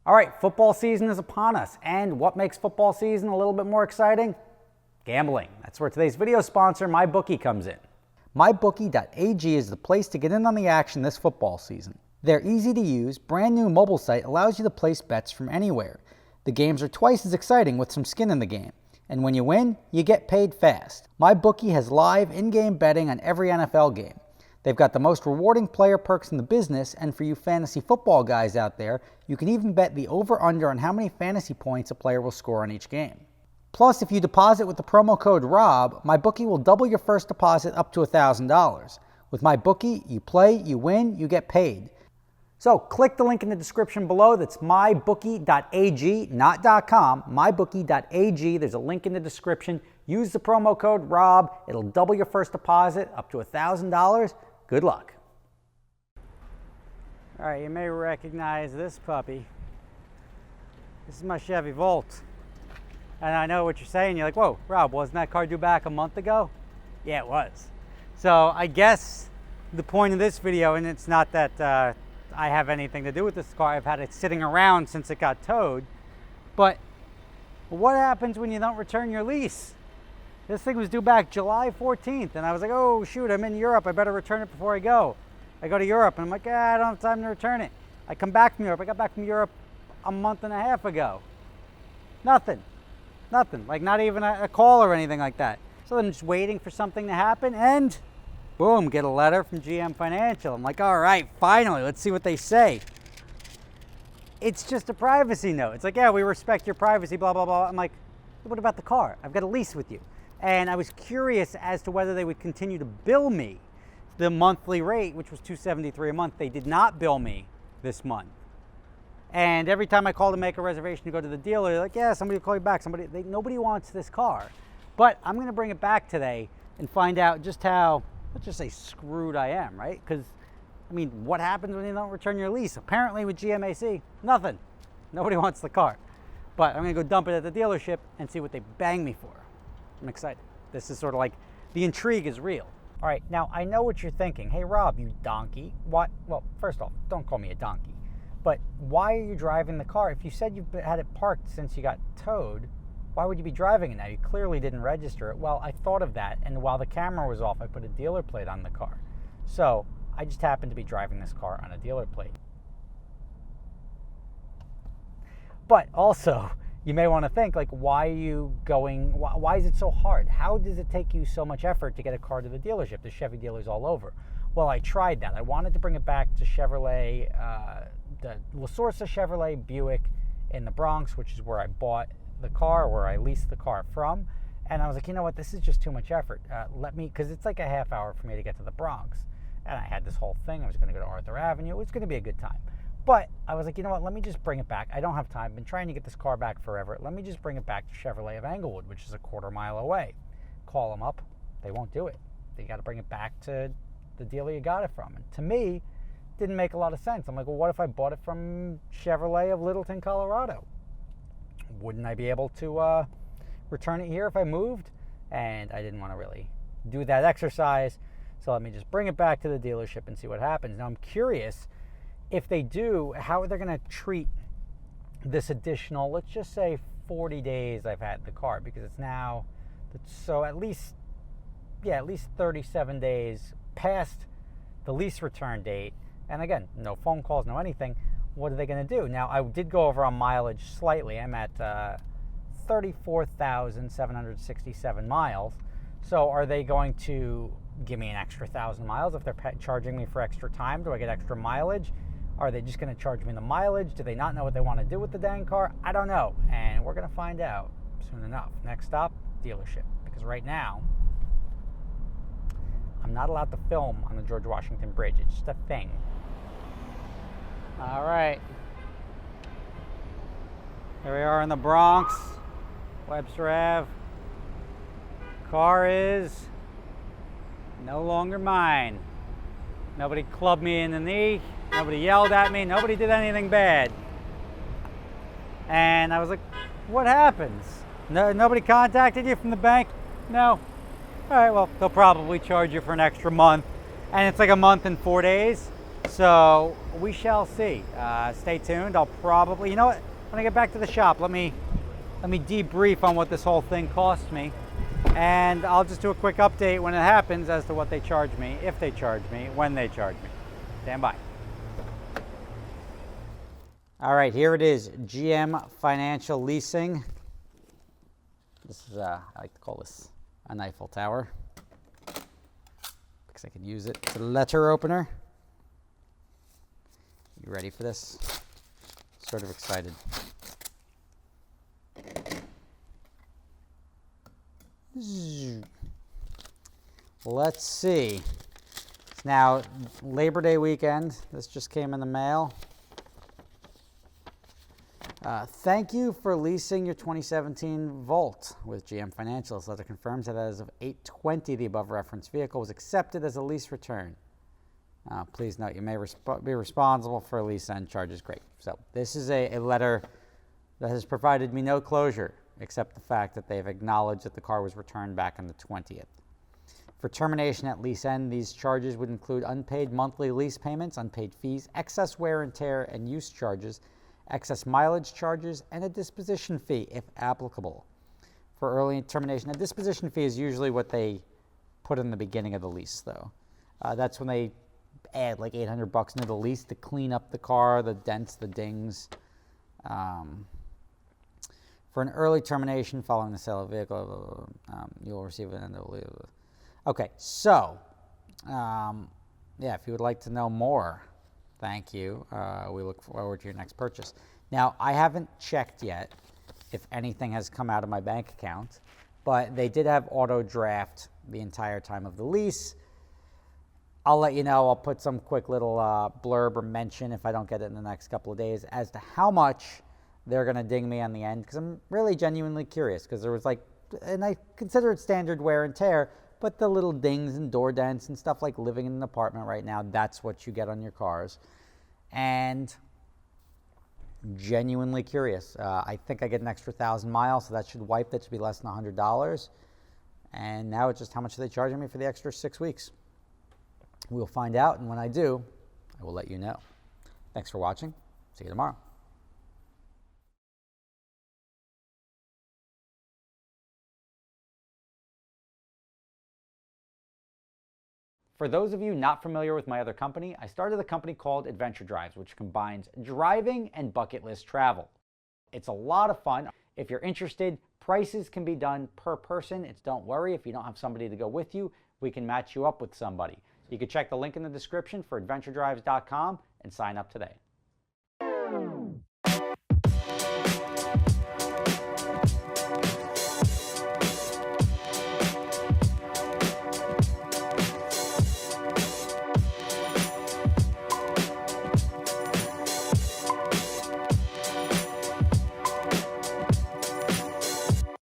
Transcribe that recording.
All right, football season is upon us, and what makes football season a little bit more exciting? Gambling. That's where today's video sponsor, MyBookie, comes in. MyBookie.ag is the place to get in on the action this football season. Their easy-to-use, brand-new mobile site allows you to place bets from anywhere. The games are twice as exciting with some skin in the game. And when you win, you get paid fast. MyBookie has live in-game betting on every NFL game. They've got the most rewarding player perks in the business, and for you fantasy football guys out there, you can even bet the over-under on how many fantasy points a player will score on each game. Plus, if you deposit with the promo code ROB, MyBookie will double your first deposit up to $1,000. With MyBookie, you play, you win, you get paid. So click the link in the description below. That's mybookie.ag, not .com, mybookie.ag. There's a link in the description. Use the promo code ROB. It'll double your first deposit up to $1,000. Good luck. All right, you may recognize this puppy. This is my Chevy Volt. And I know what you're saying. You're like, whoa, Rob, wasn't that car due back a month ago? Yeah, it was. So I guess the point of this video, and it's not that I have anything to do with this car. I've had it sitting around since it got towed. But what happens when you don't return your lease? This thing was due back July 14th, and I was like, oh shoot, I'm in Europe, I better return it before I go. I go to Europe, and I'm like, I don't have time to return it. I come back from Europe. I got back from Europe a month and a half ago. Nothing, like not even a call or anything like that. So I'm just waiting for something to happen, and boom, get a letter from GM Financial. I'm like, all right, finally, let's see what they say. It's just a privacy note. It's like, yeah, we respect your privacy, blah, blah, blah. I'm like, what about the car? I've got a lease with you. And I was curious as to whether they would continue to bill me the monthly rate, which was $273 a month. They did not bill me this month. And every time I call to make a reservation to go to the dealer, they're like, yeah, somebody will call you back. Nobody wants this car. But I'm going to bring it back today and find out just how, let's just say, screwed I am, right? Because, I mean, what happens when you don't return your lease? Apparently with GMAC, nothing. Nobody wants the car. But I'm going to go dump it at the dealership and see what they bang me for. I'm excited. This is sort of like, the intrigue is real. All right, now I know what you're thinking. Hey, Rob, you donkey. What? Well, first off, don't call me a donkey. But why are you driving the car? If you said you've had it parked since you got towed, why would you be driving it now? You clearly didn't register it. Well, I thought of that, and while the camera was off, I put a dealer plate on the car. So I just happened to be driving this car on a dealer plate. But also, you may want to think, like, why are you going, why is it so hard? How does it take you so much effort to get a car to the dealership? There's Chevy dealers all over. Well, I tried that. I wanted to bring it back to Chevrolet, the La Sorsa Chevrolet Buick in the Bronx, which is where I bought the car, where I leased the car from. And I was like, you know what, this is just too much effort. Because it's like a half hour for me to get to the Bronx. And I had this whole thing. I was going to go to Arthur Avenue. It was going to be a good time. But I was like, you know what, let me just bring it back. I don't have time. I've been trying to get this car back forever. Let me just bring it back to Chevrolet of Englewood, which is a quarter mile away. Call them up. They won't do it. They got to bring it back to the dealer you got it from. And to me, it didn't make a lot of sense. I'm like, well, what if I bought it from Chevrolet of Littleton, Colorado? Wouldn't I be able to return it here if I moved? And I didn't want to really do that exercise. So let me just bring it back to the dealership and see what happens. Now I'm curious, if they do, how are they going to treat this additional, let's just say 40 days I've had the car, because it's now, so at least 37 days past the lease return date. And again, no phone calls, no anything. What are they going to do? Now, I did go over on mileage slightly. I'm at 34,767 miles. So are they going to give me an extra 1,000 miles if they're charging me for extra time? Do I get extra mileage? Are they just going to charge me the mileage? Do they not know what they want to do with the dang car? I don't know. And we're going to find out soon enough. Next stop, dealership. Because right now, I'm not allowed to film on the George Washington Bridge. It's just a thing. All right. Here we are in the Bronx, Webster Ave. Car is no longer mine. Nobody clubbed me in the knee. Nobody yelled at me. Nobody did anything bad. And I was like, what happens? Nobody contacted you from the bank? No. All right, well, they'll probably charge you for an extra month. And it's like a month and 4 days. So we shall see. Stay tuned. I'll probably, you know what? When I get back to the shop, let me debrief on what this whole thing cost me, and I'll just do a quick update when it happens as to what they charge me, if they charge me, when they charge me. Stand by. All right, here it is, GM Financial Leasing. This is, I like to call this an Eiffel Tower, because I can use it as a letter opener. You ready for this? Sort of excited. Let's see. It's now Labor Day weekend. This just came in the mail. Thank you for leasing your 2017 Volt with GM Financial. This letter confirms that as of 8/20, the above referenced vehicle was accepted as a lease return. Please note you may be responsible for lease end charges. Great. So this is a letter that has provided me no closure except the fact that they've acknowledged that the car was returned back on the 20th. For termination at lease end, these charges would include unpaid monthly lease payments, unpaid fees, excess wear and tear and use charges, excess mileage charges, and a disposition fee if applicable. For early termination, a disposition fee is usually what they put in the beginning of the lease, though. That's when they add like $800 into the lease to clean up the car, the dents, the dings. For an early termination following the sale of the vehicle, you'll receive an end of lease. Okay, so, yeah, if you would like to know more, thank you. We look forward to your next purchase. Now, I haven't checked yet if anything has come out of my bank account, but they did have auto draft the entire time of the lease. I'll let you know. I'll put some quick little blurb or mention if I don't get it in the next couple of days as to how much they're going to ding me on the end, because I'm really genuinely curious, because there was like, and I consider it standard wear and tear, but the little dings and door dents and stuff like living in an apartment right now, that's what you get on your cars. And genuinely curious. I think I get an extra 1,000 miles, so that should wipe that to be less than $100. And now it's just how much are they charging me for the extra 6 weeks? We'll find out, and when I do, I will let you know. Thanks for watching. See you tomorrow. For those of you not familiar with my other company, I started a company called Adventure Drives, which combines driving and bucket list travel. It's a lot of fun. If you're interested, prices can be done per person. Don't worry if you don't have somebody to go with you, we can match you up with somebody. You can check the link in the description for adventuredrives.com and sign up today.